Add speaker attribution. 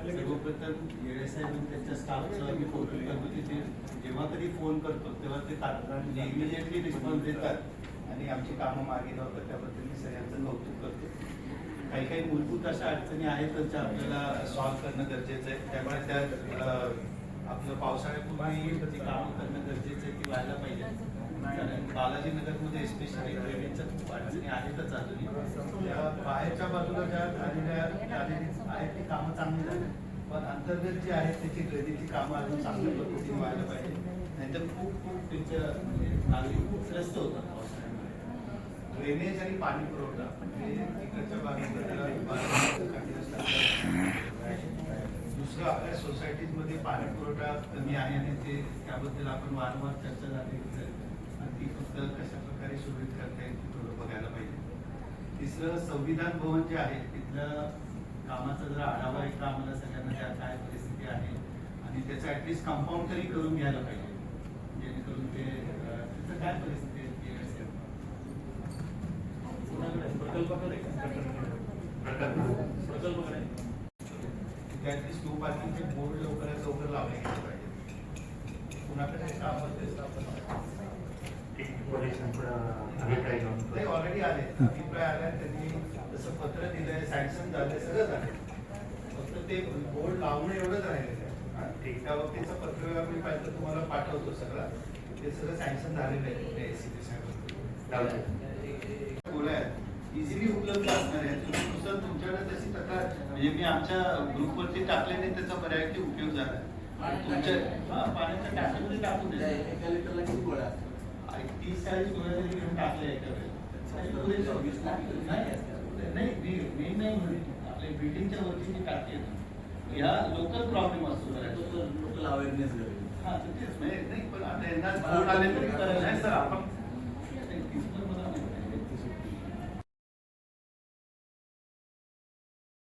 Speaker 1: सर्वप्रथम येळेसाहेब त्यांच्या स्टाफचं मी कौतुक करतो की ते जेव्हा कधी फोन करतो तेव्हा ते इमिजिएटली रिस्पॉन्स देतात आणि आमची कामं मागे लावतात. त्याबद्दल मी सगळ्यांचं कौतुक करतो. काही काही मूलभूत अशा अडचणी आहेत त्या आपल्याला सॉल्व्ह करणं गरजेचं आहे. त्यामुळे त्या आपलं पावसाळ्यापूर्वी जी कामं करणं गरजेचं आहे ती व्हायला पाहिजे. कारण बालाजी नगरमध्ये स्पेशली ड्रेनेजच्या खूप अडचणी आहेतच अजूनही. त्या बाहेरच्या बाजूला ज्या झालेल्या आहेत ती कामं चांगली झाली, पण अंतर्गत जी आहेत त्याची ड्रेनेजची कामं अजून चांगल्या पद्धतीने व्हायला पाहिजे. नाहीतर खूप त्यांचं म्हणजे नागरिक खूप त्रस्त होतात पावसाळ्यामध्ये. ड्रेनेज आणि पाणी पुरवठा म्हणजे तिकडच्या दुसरं आपल्या सोसायटीजमध्ये पाणी पुरवठा कमी आहे आणि त्याबद्दल आपण वारंवार चर्चा झालेलीच आहे. ती फक्त कशा प्रकारे सुरळीत करता येईल थोडं बघायला पाहिजे. तिसरं संविधान भवन जे आहे तिथल्या कामाचा जरा आढावा एकदा आम्हाला सगळ्यांना त्या काय परिस्थिती आहे आणि त्याचं ऍटलिस्ट कंपाऊंड तरी करून घ्यायला पाहिजे, जेणेकरून ते तिथं काय परिस्थिती आहे ऍटलिस्ट नो पार्किंगचे बोर्ड लवकरात लवकर लावले गेले पाहिजे. कुणाकडे काम ऑलरेडी आले, अभिप्राय आला, त्यांनी जसं पत्र दिलंय, सँक्शन झालंय, सगळं झालंय. फक्त ते बोर्ड लावणं एवढंच राहिलेलं आहे. त्या बाबतीचं पत्र मी पाहिजे तुम्हाला पाठवतो सगळं. ते सगळं सँक्शन झालेलं आहे एसीपी साहेब. गोळ्या इझिली उपलब्ध असणार आहे. नुसतं तुमच्याकडे तशी तक्रार म्हणजे मी आमच्या ग्रुपवरती टाकल्याने त्याचा बऱ्यापैकी उपयोग झाला. तुमच्या पाण्याच्या टाकीमध्ये टाकून द्या. 30-40 गोळ्या जरी घेऊन टाकल्या एका वेळेस नाही मी नाही म्हणत. आपल्या बिल्डिंगच्या वरती जी टाकी आहे या लोकल प्रॉब्लेम असतो, लोकल अवेअरनेस. हा तेच नाही, पण आता यंदा बोर्ड आले तरी नाही सर आपण